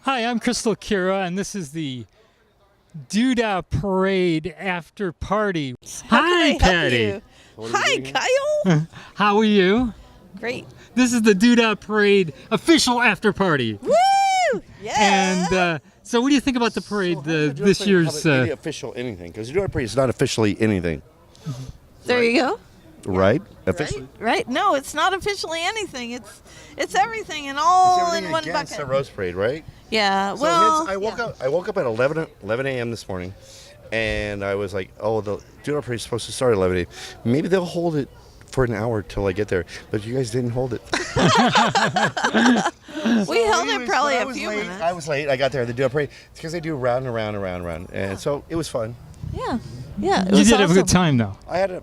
Hi, I'm Kristal Kira, and this is the Doo Dah Parade after party. Hi, Patty. Hi, Kyle. How are you? Great. This is the Doo Dah Parade official after party. Woo! Yeah. And so, what do you think about the parade this year's? Official anything, because the Doo Dah Parade is not officially anything. There you go. Right? Officially. Right. No, it's not officially anything. It's everything and all in one It's bucket. a Rose Parade, right? Yeah. So Well, I woke up at 11 a.m. this morning, and I was like, "Oh, the Doo Dah Parade is supposed to start at 11 a.m. Maybe they'll hold it for an hour till I get there." But you guys didn't hold it. we held it probably a few late. minutes. I was late. I got there. The Doo Dah Parade. It's because they do round and round and round and round, and so it was fun. Yeah. Yeah. It You was did have a good awesome. time, though. I had a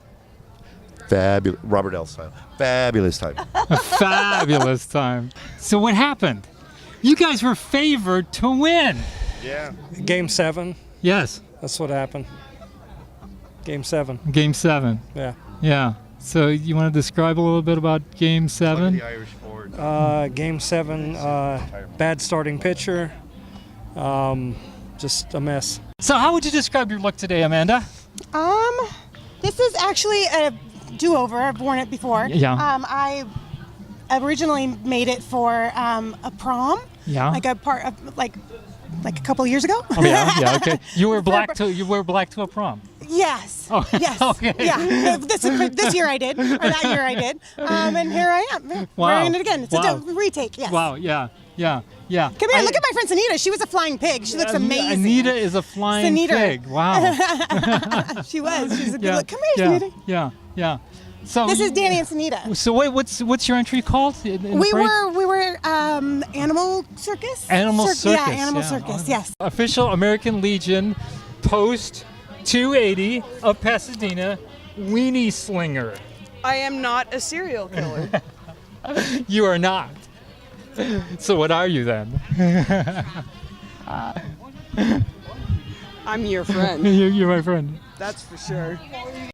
fabulous Robert L. style, fabulous time. A fabulous time. So, what happened? You guys were favored to win. Yeah. Game 7. Yes, That's what happened. Game 7. Game 7. Yeah. Yeah. So, you want to describe a little bit about Game 7? The Irish forward. Game 7. Bad starting pitcher. Just a mess. So, how would you describe your look today, Amanda? This is actually a do-over. I've worn it before. Yeah. I originally made it for a prom. Yeah. Like a part of like a couple years ago. Oh, yeah. Okay. You wear black to a prom. Yes. Oh, Yes. okay. Yeah. This year I did, or that year I did, and here I am wearing it again. It's a retake. Yes. Wow. Yeah. Come here, look at my friend Sanita. She was a flying pig. She looks amazing. Anita is a flying pig. Wow. She was. She's a good look. Come here, Sanita. Yeah. So This is Danny and Sanita. So what's your entry called? In the We parade? were animal circus. Animal circus. Yeah, animal circus. Yes. Official American Legion Post 280 of Pasadena Weenie Slinger. I am not a serial killer. You are not. So what are you then? I'm your friend. You're my friend. That's for sure.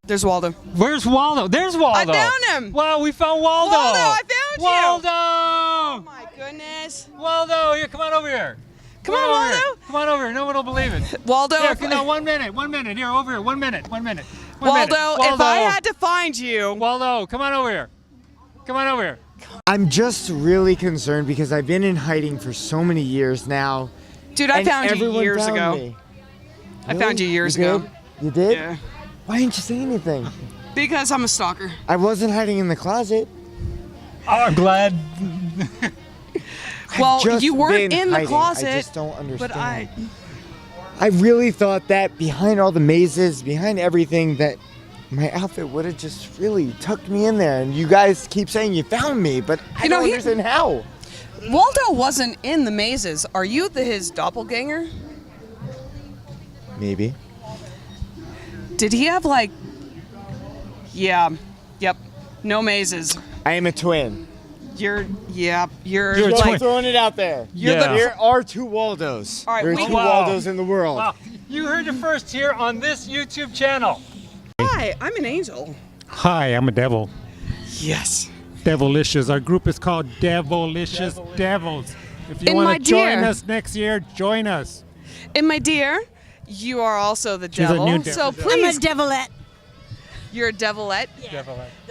There's Waldo. Where's Waldo? There's Waldo. I found him. Wow, we found Waldo. Waldo, I found you. Waldo. Oh my goodness. Waldo, here, come on over here. Come on, Waldo. Here. Come on over here. No one will believe it. Waldo. Here, no, 1 minute. 1 minute. Here, over here. 1 minute. 1 minute. Waldo, if I had to find you. Waldo, come on over here. Come on over here. I'm just really concerned because I've been in hiding for so many years now. Dude, I and found you everyone years found ago. me. I found you years You ago. did? You did? Yeah. Why didn't you say anything? Because I'm a stalker. I wasn't hiding in the closet. Oh, I'm glad. Well, Just you weren't been in the hiding. closet. I just don't understand. But I really thought that behind all the mazes, behind everything, that my outfit would have just really tucked me in there. And you guys keep saying you found me, but I don't understand how. Waldo wasn't in the mazes. Are you his doppelganger? Maybe. Did he have Yep. No mazes. I am a twin. You're You're a Just twin. throwing it out there. Yeah. There are two Waldos. All right, there are we- two Wow. Waldos in the world. Wow. You heard it first here on this YouTube channel. Hi, I'm an angel. Hi, I'm a devil. Yes. Devilicious. Our group is called Devilicious Devils. If you And my want to join dear- us next year, join us. And my dear, you are also the She's a devil. new devil. So I'm a please, devilette. you're a devilette.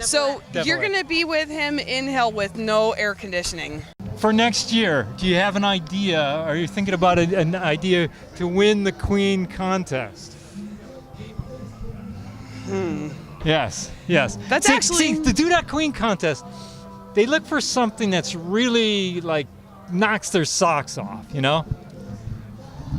So you're Devilette. going to be with him in hell with no air conditioning. For next year, do you have an idea? Are you thinking about an idea to win the Queen contest? Yes. That's see, actually- the Doo Dah Queen contest. They look for something that's really knocks their socks off. You know?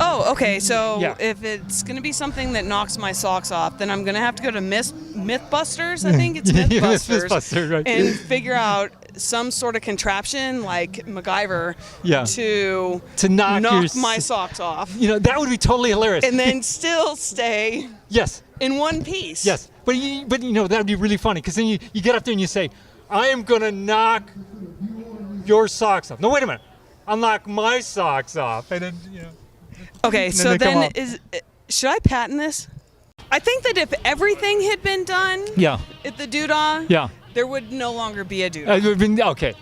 Oh, okay. So Yeah. if it's going to be something that knocks my socks off, then I'm going to have to go to Mythbusters. I think it's Mythbusters. Mythbusters, right. And figure out some sort of contraption like MacGyver Yeah. to knock your my socks off. You know, that would be totally hilarious. And then still stay yes. in one piece. Yes, but you know that would be really funny because then you get up there and you say, "I am gonna knock your socks off." No, wait a minute, I'll knock my socks off, and then Okay, And so then they come then should I patent this? I think that if everything had been done Yeah. at the Doo Dah, Yeah. there would no longer be a Doo Dah. It would've been- okay.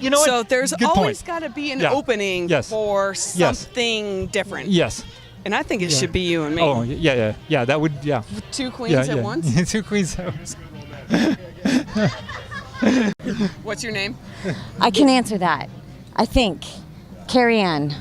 You know what? So there's Good always point. got to be an Yeah. opening Yes. for Yes. something different. Yes. And I think it should be you and me. Oh, yeah. That would, yeah. Two queens at once. Two queens at once. What's your name? I can answer that. I think. Carrie Ann.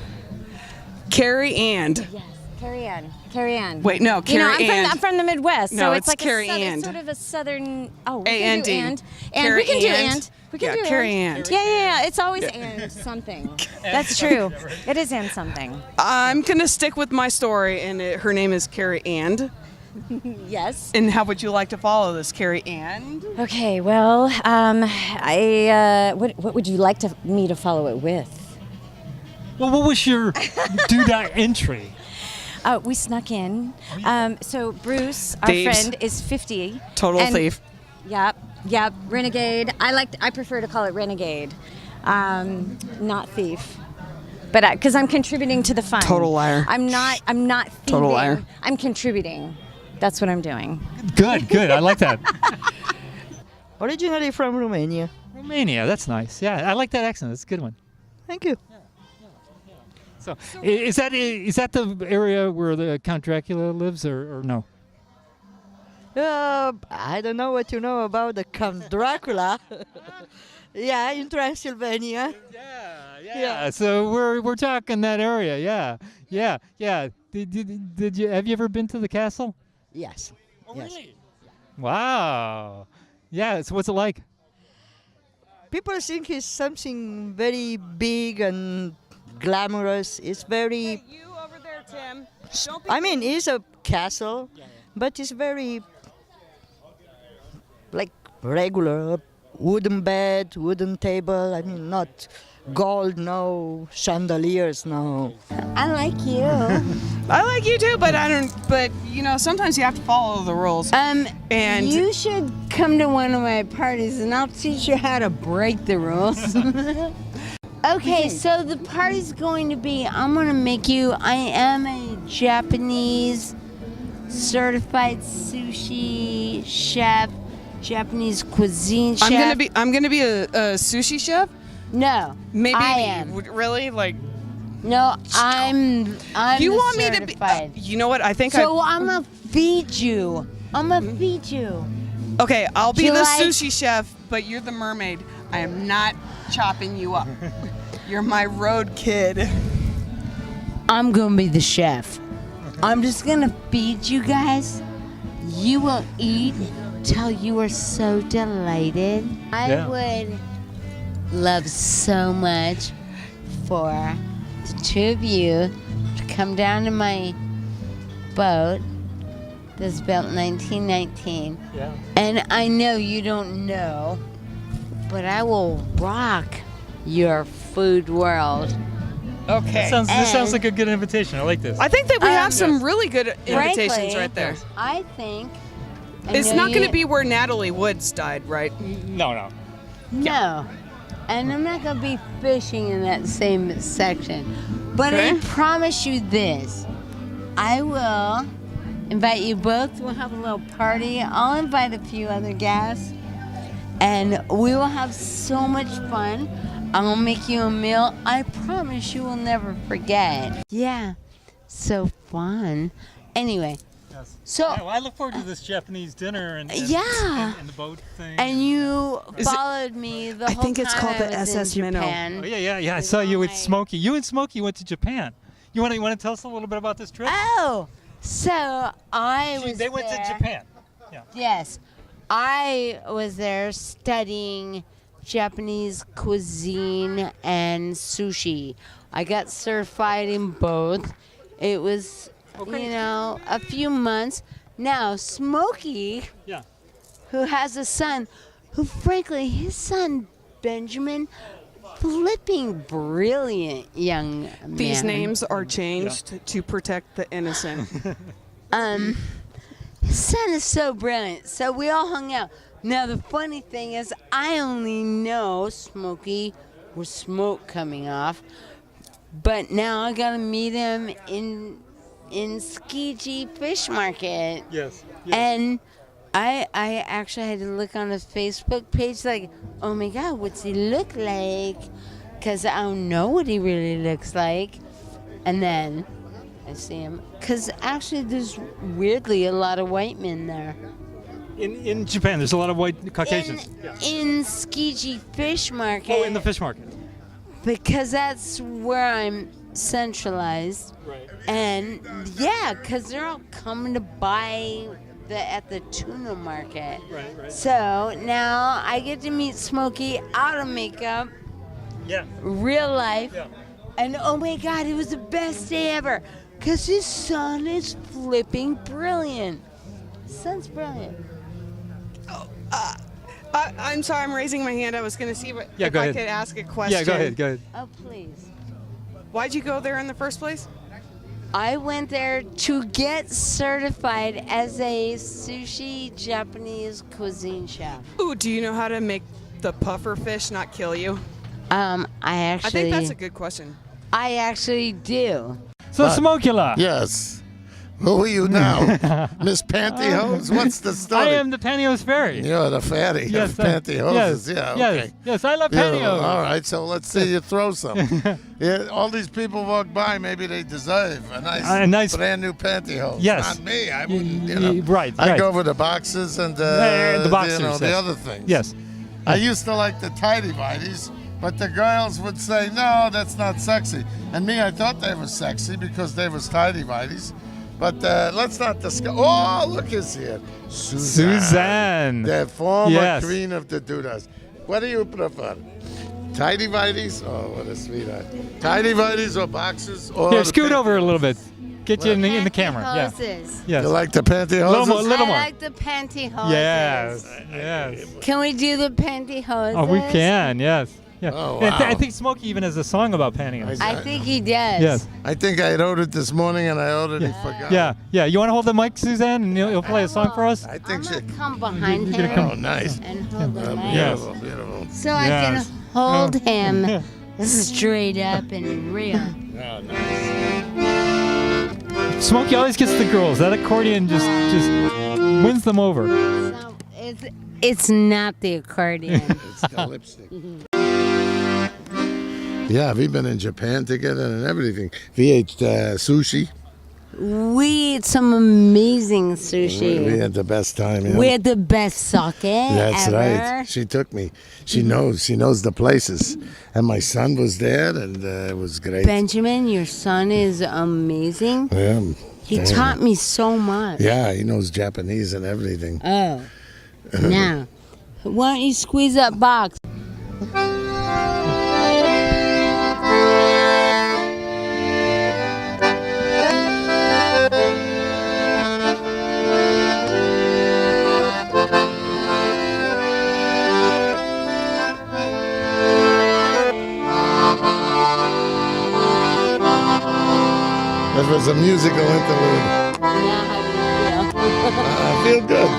Carrie Ann. Yes, Carrie Ann. Carrie Ann. Wait, no, Carrie Ann. I'm from the Midwest, No, so it's like Carrie a Ann. sort of a southern. Oh, we A-N-D. can do and. And Carrie we can do Ann. and. We can Yeah, do Carrie and. Ann. Yeah. It's always and something. That's true. It is and something. I'm gonna stick with my story, and her name is Carrie Ann. Yes. And how would you like to follow this, Carrie Ann? Okay. Well, what would you like me to follow it with? Well, what was your Doo Dah entry? We snuck in. So Bruce, our Thieves. friend, is 50. Total and- thief. Yep. Renegade. I prefer to call it renegade, not thief. But because I'm contributing to the fun. Total liar. I'm not thieving. Total liar. I'm contributing. That's what I'm doing. Good. I like that. Originally from Romania. Romania, that's nice. Yeah, I like that accent. That's a good one. Thank you. So, is that the area where the Count Dracula lives, or no? I don't know what you know about the Count Dracula. Yeah, in Transylvania. Yeah. So we're talking that area. Yeah. Did you have you ever been to the castle? Yes. Oh, yes. really? Wow. Yeah. So what's it like? People think it's something very big and glamorous. It's very. You over there, Tim. I mean, it's a castle, but it's very like regular wooden bed, wooden table. I mean, not gold, no chandeliers, no. I like you. I like you too, but I don't. But sometimes you have to follow the rules. And You should come to one of my parties and I'll teach you how to break the rules. Okay, so the party's going to be, I am a Japanese certified sushi chef, Japanese cuisine chef. I'm gonna be a sushi chef. No, Maybe I am. Really like. No, I'm You the want me to be? certified. You know what? I think So I'm gonna feed you. Feed you. Okay, I'll be Do you the like- sushi chef, but you're the mermaid. I am not chopping you up. You're my road kid. I'm gonna be the chef. I'm just gonna feed you guys. You will eat till you are so delighted. I would love so much for the two of you to come down to my boat that's built in 1919. Yeah. And I know you don't know, but I will rock your food world. Okay. This sounds like a good invitation. I like this. I think that we have some really good invitations Frankly, right there. I think. It's not going to be where Natalie Woods died, right? No. No. And I'm not going to be fishing in that same section. But Okay. I promise you this. I will invite you both. We'll have a little party. I'll invite a few other guests. And we will have so much fun. I'll make you a meal. I promise you will never forget. Yeah. So fun. Anyway. Yes. So well, I look forward to this Japanese dinner and Yeah. and the boat thing. And you followed me the I whole think it's time called I the was in SS Minnow. Japan. Oh, yeah. I saw you with Smokey. You and Smokey went to Japan. You want to tell us a little bit about this trip? Oh, so They went to Japan. Yeah. Yes, I was there studying Japanese cuisine and sushi. I got certified in both. It was, a few months. Now, Smokey, Yeah. who has a son, who frankly, his son, Benjamin, flipping brilliant young man. These names are changed to protect the innocent. His son is so brilliant. So we all hung out. Now the funny thing is, I only know Smokey with smoke coming off, but now I gotta meet him in Skiji Fish Market. Yes. And I actually had to look on the Facebook page, like, oh my God, what's he look like? Because I don't know what he really looks like. And then I see him. Because actually, there's weirdly a lot of white men there. In Japan, there's a lot of white Caucasians. In Tsukiji Fish Market. Oh, in the fish market. Because that's where I'm centralized. Right. And yeah, because they're all coming to buy at the tuna market. Right. So now I get to meet Smokey out of makeup. Yeah. Real life. Yeah. And oh my God, it was the best day ever. Because his son is flipping brilliant. His son's brilliant. I'm sorry, I'm raising my hand. I was going to see if go I ahead. could ask a question. Yeah, go ahead. Oh, please. Why'd you go there in the first place? I went there to get certified as a sushi Japanese cuisine chef. Ooh, do you know how to make the puffer fish not kill you? I think that's a good question. I actually do. So, Smokula. Yes. Who are you now? Miss Pantyhose? What's the story? I am the Pantyhose Fairy. You're the fatty Yes, of pantyhoses. yes, Yeah, yes, okay. yes, I love Yeah, pantyhose. all right, so let's see you throw some. Yeah, all these people walk by, maybe they deserve a nice brand new pantyhose. Yes. Not me. I wouldn't, Right. I go for the boxes and the boxers, the yes. other things. Yes. I used to like the tidy-whities, but the girls would say, no, that's not sexy. And me, I thought they were sexy because they was tidy-whities. But let's not discuss. Oh, look who's here. Suzanne. The former Yes. queen of the Doo Dahs. What do you prefer? Tidy-whities? Oh, what a sweetheart. Tidy-whities or boxers? Or Here, the scoot over a little bit. Get you in the camera. Yeah. Pantyhoses. Yes. You like the pantyhoses? Little more. I like the pantyhoses. Yes. Can we do the pantyhoses? Oh, we can. Yes. Yeah. Oh, And I wow. think Smokey even has a song about pantyhose. I think he does. Yes. I think I wrote it this morning and I already forgot. Yeah. You want to hold the mic, Suzanne, and you'll play a song for us? I think she. Come behind You're him gonna Oh, nice. and hold the mic. Yes. Beautiful, beautiful. So I Yes. can hold him straight up and real. Oh, nice. Smokey always gets the girls. That accordion just wins them over. So it's not the accordion. It's the lipstick. Yeah, we've been in Japan together and everything. We ate sushi. We ate some amazing sushi. We had the best time. You know? We had the best sake That's ever. right. She took me. She knows the places. And my son was there, and it was great. Benjamin, your son is amazing. Yeah. He taught me so much. Yeah, he knows Japanese and everything. Oh. Now, why don't you squeeze that box? That was a musical interlude. Yeah, how do you feel? I feel good.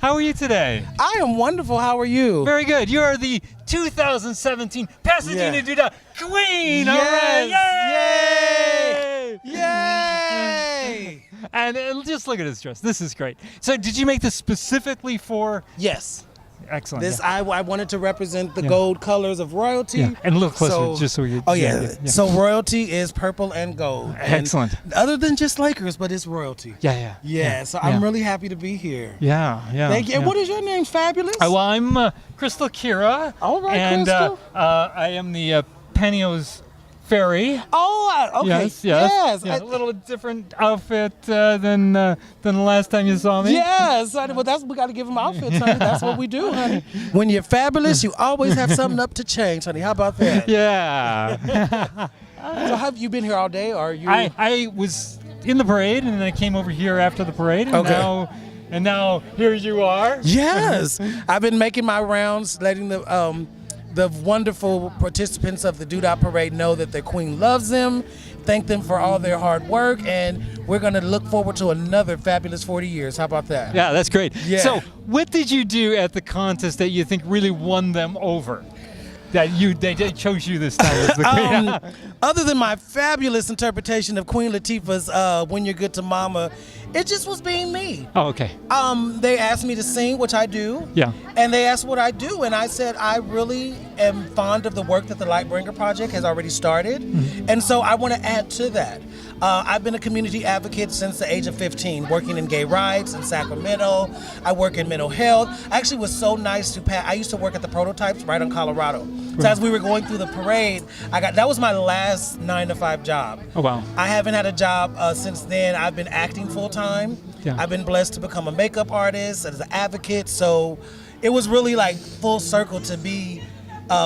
How are you today? I am wonderful. How are you? Very good. You are the 2017 Pasadena Doo Dah Queen. All Yes. right. Yay! Yay! And just look at his dress. This is great. So, did you make this specifically for? Yes. Excellent. This yeah. I wanted to represent the Yeah. gold colors of royalty. Yeah. And a little closer, So- just so we. Oh yeah. So royalty is purple and gold. And Excellent. Other than just Lakers, but it's royalty. Yeah. Yeah. So I'm really happy to be here. Yeah. Thank you. And what is your name? Fabulous. Well, I'm Kristal Kira. All right, and, Kristal. I am the Pantyhose Fairy. Oh, okay. Yes. Yeah, a little different outfit than the last time you saw me. Yes, honey. Well, we got to give them outfits, honey. That's what we do, honey. When you're fabulous, you always have something up to change, honey. How about that? Yeah. So have you been here all day, or are you? I was in the parade, and then I came over here after the parade, and now here you are. Yes, I've been making my rounds, letting the wonderful participants of the Doo Dah Parade know that their queen loves them, thank them for all their hard work, and we're going to look forward to another fabulous 40 years. How about that? Yeah, that's great. Yeah. So, what did you do at the contest that you think really won them over? that they chose you this time as the queen? Other than my fabulous interpretation of Queen Latifah's "When You're Good to Mama," it just was being me. Oh, okay. They asked me to sing, which I do. Yeah. And they asked what I do, and I said I really am fond of the work that the Lightbringer Project has already started, and so I want to add to that. I've been a community advocate since the age of 15, working in gay rights in Sacramento. I work in mental health. Actually, it was so nice to I used to work at the Prototypes right on Colorado. So as we were going through the parade, that was my last 9-to-5 job. Oh, wow. I haven't had a job since then. I've been acting full time. Yeah. I've been blessed to become a makeup artist as an advocate. So it was really like full circle to be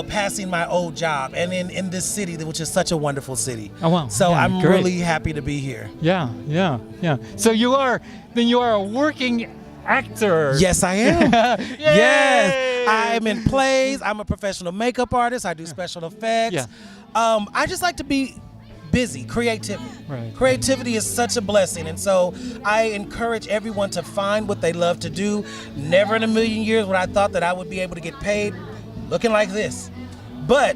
passing my old job and in this city, which is such a wonderful city. Oh, wow. So Yeah, I'm great. really happy to be here. Yeah. So you are a working actor. Yes, I am. Yay! Yes, I'm in plays. I'm a professional makeup artist. I do special effects. Yeah. I just like to be busy. Creativity. Right. Creativity is such a blessing, and so I encourage everyone to find what they love to do. Never in a million years would I thought that I would be able to get paid looking like this, but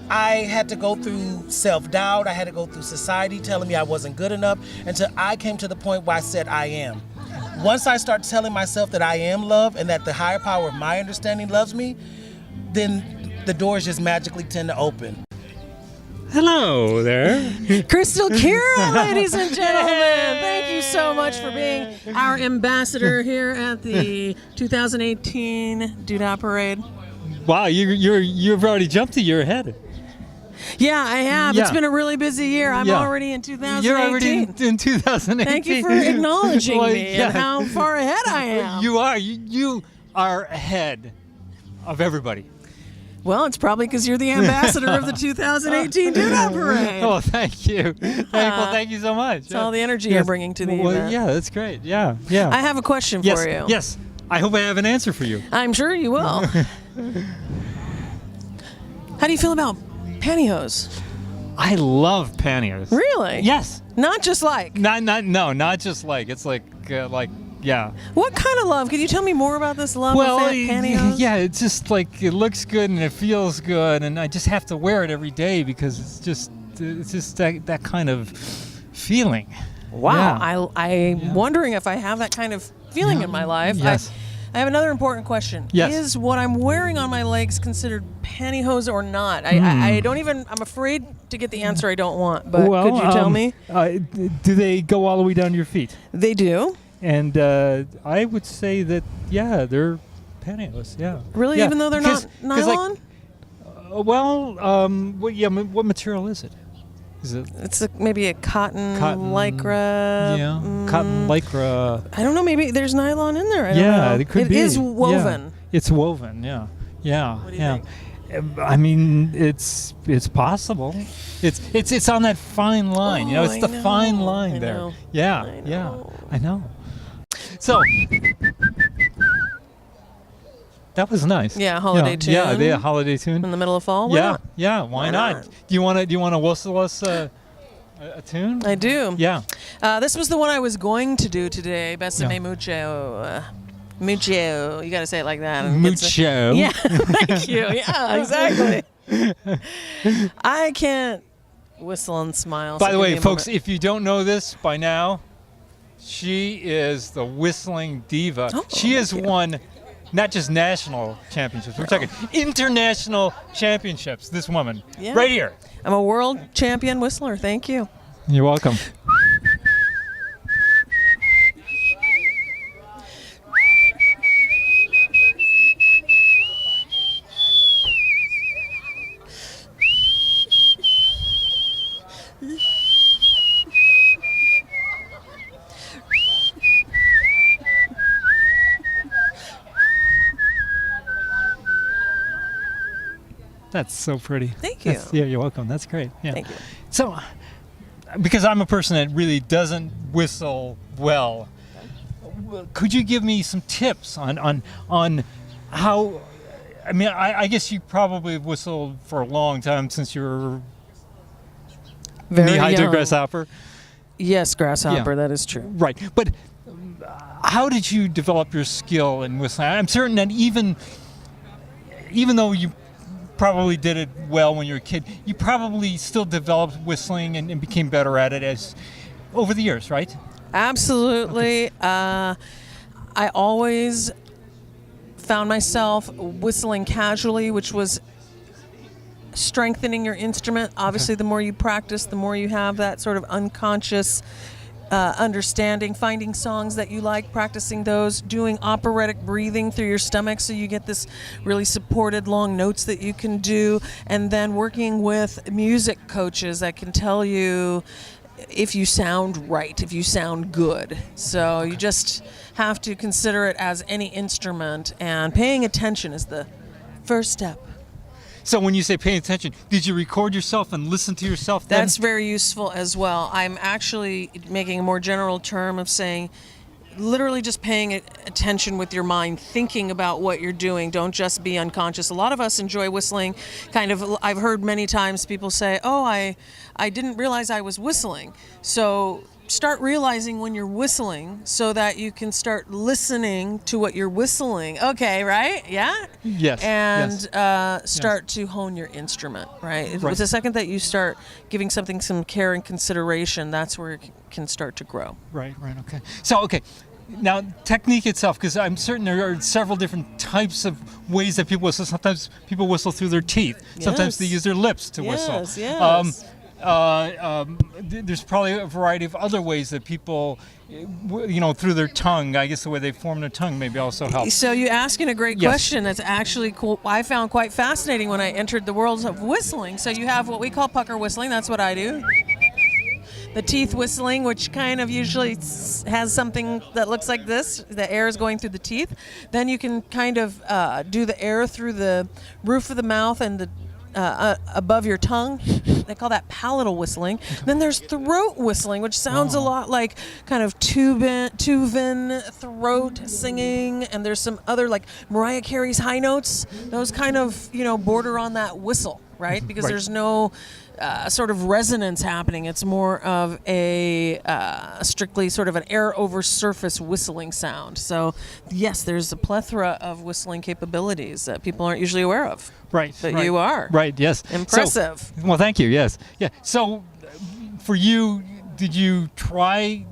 I had to go through self-doubt. I had to go through society telling me I wasn't good enough until I came to the point where I said I am. Once I start telling myself that I am loved and that the higher power of my understanding loves me, then the doors just magically tend to open. Hello there. Kristal Kira, ladies and gentlemen. Thank you so much for being our ambassador here at the 2018 Doo Dah Parade. Wow, you've already jumped a year ahead. Yeah, I have. Yeah. It's been a really busy year. I'm Yeah. already in 2018. You're already in 2018. Thank you for acknowledging Well, me and how far ahead I am. You are. You are ahead of everybody. Well, it's probably because you're the ambassador of the 2018 Doo Dah Parade. Oh, thank you. Thank you so much. It's all the energy you're bringing to the event. Yeah, that's great. Yeah. I have a question for you. Yes. I hope I have an answer for you. I'm sure you will. How do you feel about pantyhose? I love pantyhose. Really? Yes. Not just like. Not just like. It's like yeah. What kind of love? Can you tell me more about this love of pantyhose? Yeah, it's just like it looks good and it feels good, and I just have to wear it every day because it's just that kind of feeling. Wow. Yeah. I'm wondering if I have that kind of feeling in my life. Yes. I have another important question. Yes. Is what I'm wearing on my legs considered pantyhose or not? I don't even, I'm afraid to get the answer I don't want, but could you tell me? Do they go all the way down to your feet? They do. And I would say that, yeah, they're pantyhose, yeah. Really? Yeah. Even though they're not nylon? What material is it? Is it? It's maybe a cotton lycra. Yeah, cotton lycra. I don't know. Maybe there's nylon in there. I don't know. It could be. It is woven. Yeah. It's woven. Yeah. What do you think? I mean, it's possible. It's on that fine line. You know, it's the fine line there. Know. Yeah. I know. So that was nice. Yeah, holiday tune. Yeah, the holiday tune in the middle of fall. Why not? Yeah. Why not? Do you want to whistle us a tune? I do. Yeah. This was the one I was going to do today. Besame mucho. Mucho. You got to say it like that. Mucho. Yeah. Thank you. Yeah. Exactly. I can't whistle and smile. By the way, folks, if you don't know this by now, she is the whistling diva. She has won not just national championships, we're talking international championships, this woman. Yeah. Right here. I'm a world champion whistler. Thank you. You're welcome. That's so pretty. Thank you. Yeah, you're welcome. That's great. Yeah. Thank you. So, because I'm a person that really doesn't whistle well, could you give me some tips on how? I mean, I guess you probably whistled for a long time since you were knee-high to a grasshopper. Yes, grasshopper. Yeah. That is true. Right, but how did you develop your skill in whistling? I'm certain that even though you probably did it well when you were a kid. You probably still developed whistling and became better at it as over the years, right? Absolutely. I always found myself whistling casually, which was strengthening your instrument. Obviously, the more you practice, the more you have that sort of unconscious understanding, finding songs that you like, practicing those, doing operatic breathing through your stomach so you get this really supported long notes that you can do, and then working with music coaches that can tell you if you sound right, if you sound good. So you just have to consider it as any instrument, and paying attention is the first step. So when you say paying attention, did you record yourself and listen to yourself then? That's very useful as well. I'm actually making a more general term of saying literally just paying attention with your mind, thinking about what you're doing. Don't just be unconscious. A lot of us enjoy whistling. I've heard many times people say, oh, I didn't realize I was whistling. So start realizing when you're whistling so that you can start listening to what you're whistling. Okay, right? Yeah? Yes. And start to hone your instrument, right? Right. The second that you start giving something some care and consideration, that's where it can start to grow. Right, okay. So, okay, now technique itself, because I'm certain there are several different types of ways that people whistle. Sometimes people whistle through their teeth. Sometimes they use their lips to whistle. Yes. There's probably a variety of other ways that people, through their tongue. I guess the way they form their tongue maybe also helps. So you're asking a great question that's actually cool. I found quite fascinating when I entered the world of whistling. So you have what we call pucker whistling. That's what I do. The teeth whistling, which kind of usually has something that looks like this. The air is going through the teeth. Then you can kind of do the air through the roof of the mouth and the above your tongue. They call that palatal whistling. Then there's throat whistling, which sounds a lot like kind of Tuvan throat singing. And there's some other, like Mariah Carey's high notes. Those kind of, border on that whistle, right? Because there's no sort of resonance happening. It's more of a strictly sort of an air over surface whistling sound. So yes, there's a plethora of whistling capabilities that people aren't usually aware of. Right. But you are. Right, yes. Impressive. Well, thank you, yes. Yeah. So for you, did you try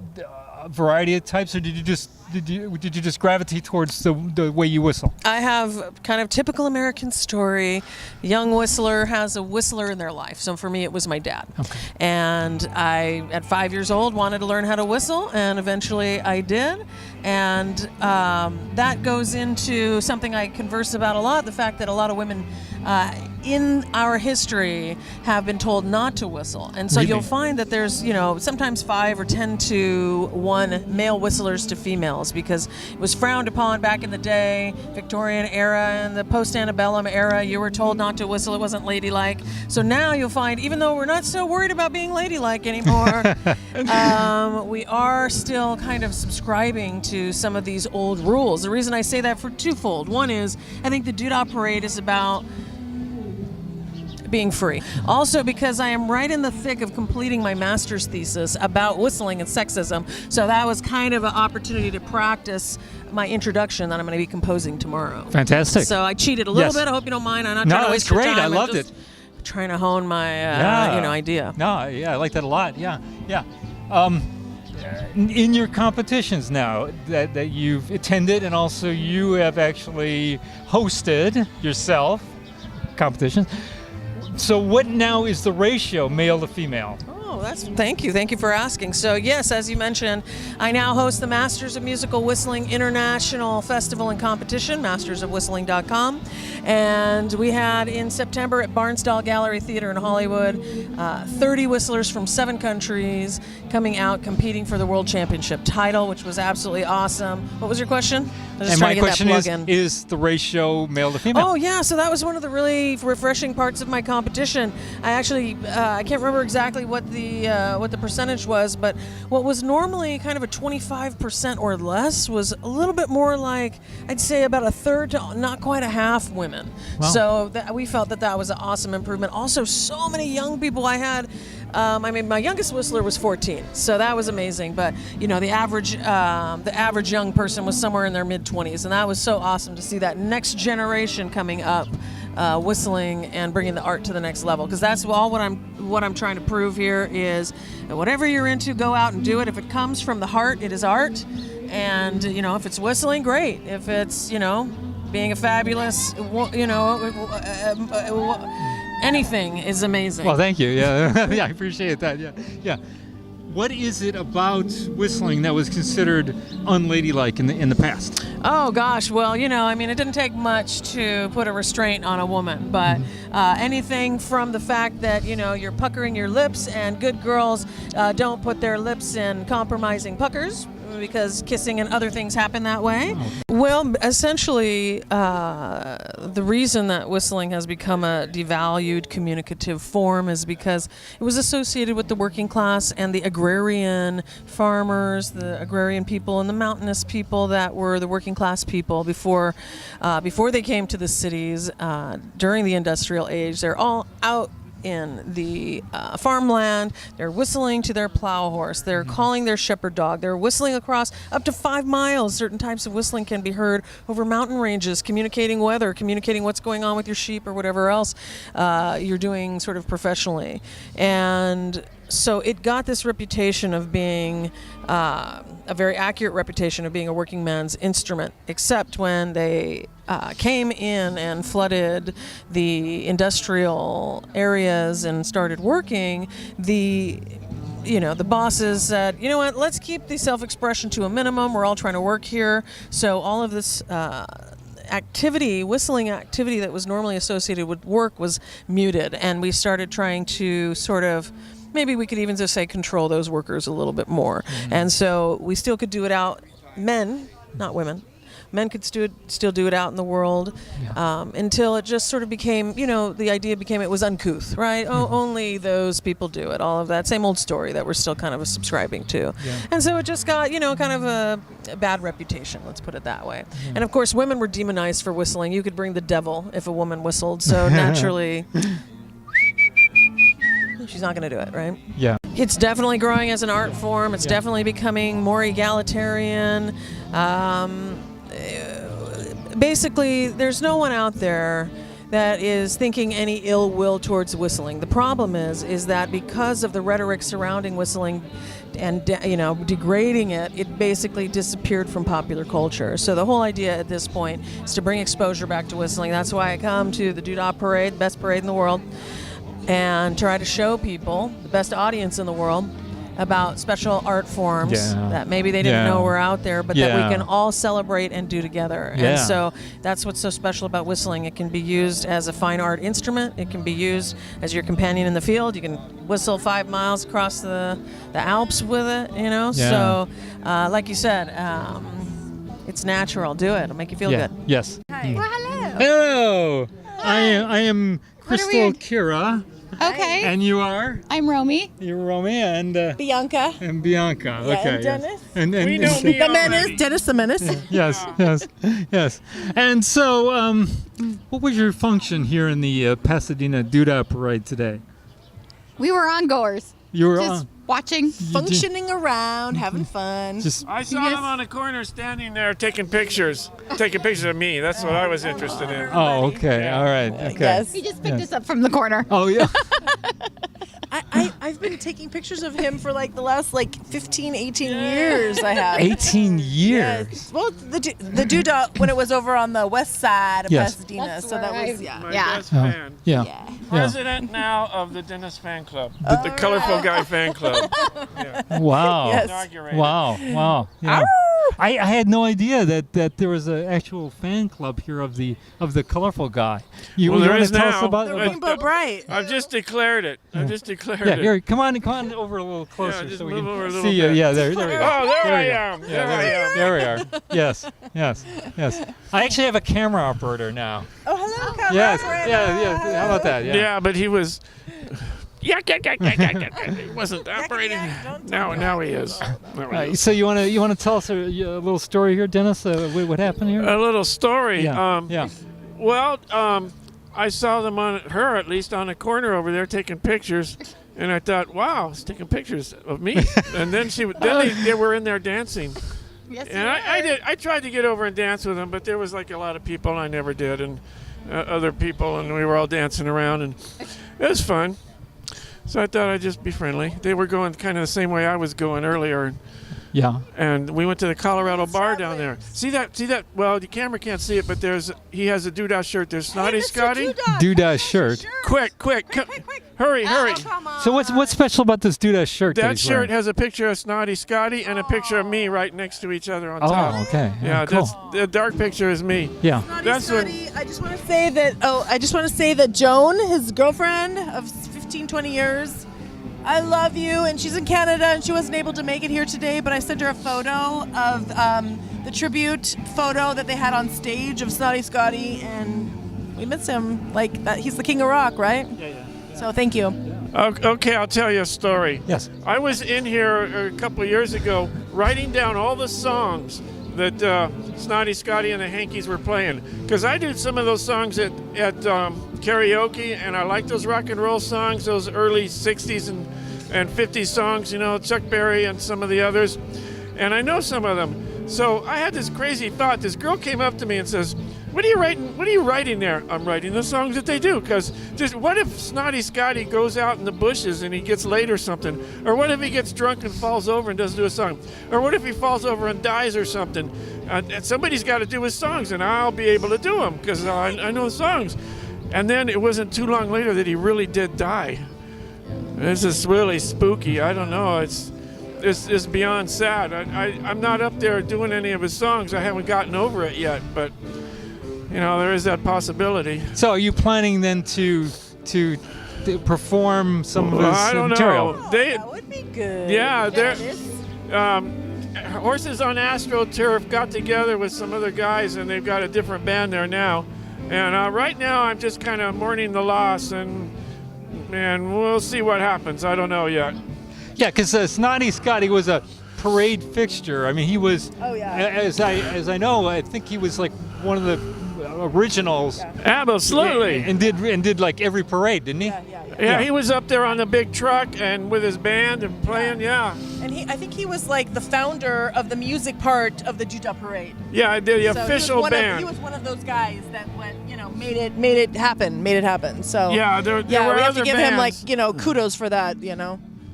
a variety of types, or did you just gravitate towards the way you whistle? I have kind of typical American story. Young whistler has a whistler in their life. So for me, it was my dad. Okay. And I, at 5 years old, wanted to learn how to whistle, and eventually I did. And that goes into something I converse about a lot, the fact that a lot of women in our history have been told not to whistle. And so Really? you'll find that there's, sometimes 5 or 10 to 1 male whistlers to females, because it was frowned upon back in the day, Victorian era and the post-antebellum era. You were told not to whistle. It wasn't ladylike. So now you'll find, even though we're not so worried about being ladylike anymore, we are still kind of subscribing to some of these old rules. The reason I say that for twofold. One is, I think the Doo Dah Parade is about being free. Also because I am right in the thick of completing my master's thesis about whistling and sexism. So that was kind of an opportunity to practice my introduction that I'm going to be composing tomorrow. Fantastic. So I cheated a little bit. I hope you don't mind. I'm not trying to waste great. your time. I loved just it. Trying to hone my idea. No, yeah, I like that a lot. Yeah. In your competitions now that you've attended, and also you have actually hosted yourself competitions. So what now is the ratio male to female? Thank you for asking. So yes, as you mentioned, I now host the Masters of Musical Whistling International Festival and Competition, mastersofwhistling.com, and we had in September at Barnstall Gallery Theater in Hollywood, 30 whistlers from 7 countries coming out competing for the World Championship title, which was absolutely awesome. What was your question? And my question is the ratio male to female? Oh yeah, so that was one of the really refreshing parts of my competition. I actually I can't remember exactly what the percentage was, but what was normally kind of a 25% or less was a little bit more like, I'd say about a third to not quite a half women. Wow. So we felt that was an awesome improvement. Also, so many young people I had. My youngest whistler was 14, so that was amazing. But the average young person was somewhere in their mid-20s, and that was so awesome to see that next generation coming up whistling and bringing the art to the next level. Because that's all what I'm trying to prove here is that whatever you're into, go out and do it. If it comes from the heart, it is art. And if it's whistling, great. If it's being a fabulous, anything is amazing. Well, thank you. Yeah, yeah, I appreciate that. Yeah, yeah. What is it about whistling that was considered unladylike in the past? Oh gosh, well, it didn't take much to put a restraint on a woman, but anything from the fact that you're puckering your lips, and good girls don't put their lips in compromising puckers, because kissing and other things happen that way. Well, essentially, the reason that whistling has become a devalued communicative form is because it was associated with the working class and the agrarian farmers, the agrarian people, and the mountainous people that were the working class people before they came to the cities during the industrial age. They're all out in the farmland. They're whistling to their plow horse. They're calling their shepherd dog. They're whistling across up to 5 miles. Certain types of whistling can be heard over mountain ranges, communicating weather, communicating what's going on with your sheep or whatever else you're doing sort of professionally. And so it got this reputation of being a very accurate reputation of being a working man's instrument, except when they came in and flooded the industrial areas and started working, the bosses said, you know what, let's keep the self-expression to a minimum. We're all trying to work here. So all of this whistling activity that was normally associated with work was muted. And we started trying to sort of, maybe we could even just say control those workers a little bit more. Mm-hmm. And so we still could do it out, men, not women. Men could still do it out in the world until it just sort of became, the idea became it was uncouth, right? Oh, only those people do it. All of that same old story that we're still kind of subscribing to. Yeah. And so it just got, kind of a bad reputation, let's put it that way. Yeah. And of course, women were demonized for whistling. You could bring the devil if a woman whistled. So naturally, she's not going to do it, right? Yeah. It's definitely growing as an art form. It's definitely becoming more egalitarian. Basically, there's no one out there that is thinking any ill will towards whistling. The problem is that because of the rhetoric surrounding whistling and degrading it, it basically disappeared from popular culture. So the whole idea at this point is to bring exposure back to whistling. That's why I come to the Doo Dah Parade, best parade in the world, and try to show people, the best audience in the world, about special art forms that maybe they didn't know were out there, but that we can all celebrate and do together. Yeah. And so that's what's so special about whistling. It can be used as a fine art instrument. It can be used as your companion in the field. You can whistle 5 miles across the Alps with it, Yeah. So, like you said, it's natural. Do it. It'll make you feel good. Yes. Hi. Well, hello. Hello. I am Kristal Kira. Okay. And you are? I'm Romy. You're Romy and Bianca. And Bianca. Yeah, Okay. and Dennis. Yes. And We know me The menace, Dennis the Menace. Yes. And so, what was your function here in the Pasadena Doo Dah Parade today? We were ongoers. You were just watching, functioning around, having fun. I saw them on a corner standing there taking pictures of me. That's what I was interested in. Oh, okay. All right. Okay. Yes. He just picked us up from the corner. Oh, yeah. I've been taking pictures of him for the last 15, 18 years. I have. 18 years? Yes. Well, the Doo Dah, when it was over on the west side of Pasadena. That's so that was, My best fan. Yeah. President now of the Dennis fan club. The Colorful Guy fan club. Yeah. Wow. Yes. Inaugurated. Wow. Yeah. I had no idea that there was an actual fan club here of the colorful guy. You there want is to tell us now. about Rainbow Bright. I've just declared it. Yeah, here, come on over a little closer just so we move can over a little see you. bit. Yeah, there we go. Oh, there I we go. am. Yeah, there we are. Yes. I actually have a camera operator now. Oh, hello, camera Yes. operator. Yeah. How about that? Yeah, but he was. He wasn't operating. Now he is. So you want to tell us a little story here, Dennis? What happened here? A little story. Yeah. Well, I saw them her at least on a corner over there taking pictures, and I thought, wow, he's taking pictures of me. And then they were in there dancing. Yes, and I tried to get over and dance with them, but there was a lot of people, and I never did. And other people, and we were all dancing around, and it was fun. So I thought I'd just be friendly. They were going kind of the same way I was going earlier. Yeah. And we went to the Colorado bar down there. See that? Well, the camera can't see it, but he has a Doo Dah shirt. There's Snotty Scotty. Doo Dah shirt. Quick. Hurry. So what's special about this Doo Dah shirt? That he's shirt wearing? has a picture of Snotty Scotty and a picture of me right next to each other on top. Oh, okay. Yeah, cool. that's the dark picture is me. Yeah. That's what. I just want to say that Joan, his girlfriend of 15, 20 years, I love you, and she's in Canada, and she wasn't able to make it here today, but I sent her a photo of the tribute photo that they had on stage of Snotty Scotty, and we miss him. Like that, he's the king of rock, right? Yeah. So thank you. Okay, I'll tell you a story. Yes. I was in here a couple of years ago writing down all the songs that Snotty Scotty and the Hankies were playing, because I did some of those songs at karaoke, and I like those rock and roll songs, those early 60s and 50s songs, Chuck Berry and some of the others, and I know some of them. So I had this crazy thought. This girl came up to me and says, what are you writing there? I'm writing the songs that they do, because just what if Snotty Scotty goes out in the bushes and he gets late or something? Or what if he gets drunk and falls over and doesn't do a song? Or what if he falls over and dies or something? And somebody's got to do his songs, and I'll be able to do them because I know the songs. And then it wasn't too long later that he really did die. This is really spooky. I don't know. It's beyond sad. I'm not up there doing any of his songs. I haven't gotten over it yet, but there is that possibility. So are you planning then to perform some of his I don't material? know. That would be good. Yeah, Horses on AstroTurf got together with some other guys, and they've got a different band there now. And right now, I'm just kind of mourning the loss, and we'll see what happens. I don't know yet. Yeah, because Snotty Scotty was a parade fixture. I mean, he was. Oh yeah. As I know, I think he was like one of the originals. Absolutely. And did like every parade, didn't he? Yeah, he was up there on the big truck and with his band and playing. Yeah. And I think he was like the founder of the music part of the Doo Dah Parade. Yeah, the official band. He was one of those guys that went, made it happen. So yeah, there were we have other to give bands. him kudos for that.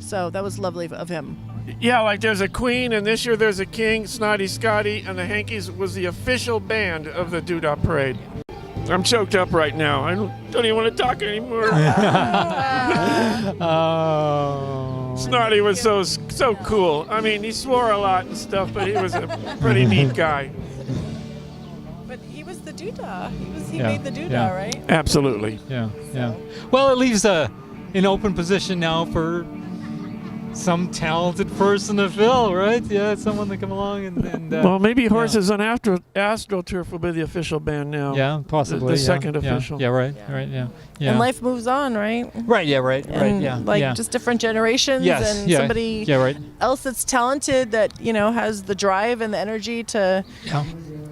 So that was lovely of him. Yeah, like there's a queen, and this year there's a king. Snotty Scotty and the Hankies was the official band of the Doo Dah Parade. I'm choked up right now. I don't even want to talk anymore. Oh. Snotty was so cool. I mean, he swore a lot and stuff, but he was a pretty neat guy. But he was the Doo Dah. He made the Doo Dah, right? Absolutely. Yeah. Well, it leaves an open position now for some talented person to fill, right? Yeah, someone to come along and well, maybe Horses on AstroTurf will be the official band now. Yeah, possibly. The second official. Yeah, right. Yeah. And life moves on, right? Right. Yeah. Right. And just different generations, and somebody else that's talented that has the drive and the energy to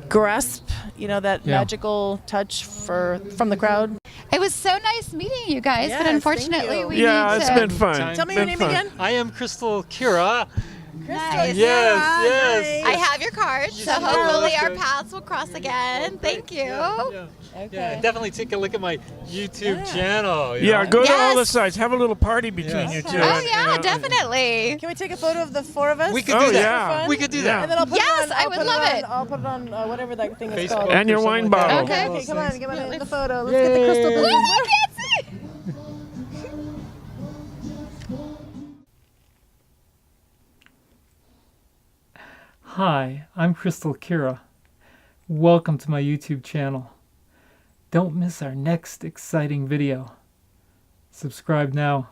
grasp that magical touch from the crowd. It was so nice meeting you guys, but Yes, unfortunately thank we you. need it's to... been fun. Tell me your name again. I am Kristal Kira. Nice. Yes. I have your card, so should. hopefully That's our good. paths will cross again. Thank you. Yeah, definitely take a look at my YouTube channel. Yeah, go to all the Yes. sites. Have a little party between you two. Oh yeah, definitely. Can we take a photo of the four of us? We could do that. Yeah. We could do that. And then I'll put Yes, it on, I would love it. I'll put it on whatever that thing is Facebook. called. And your wine bottle. Okay, come on in the photo. Let's get the crystal Woo, business. I can't see. Hi, I'm Kristal Kira. Welcome to my YouTube channel. Don't miss our next exciting video. Subscribe now.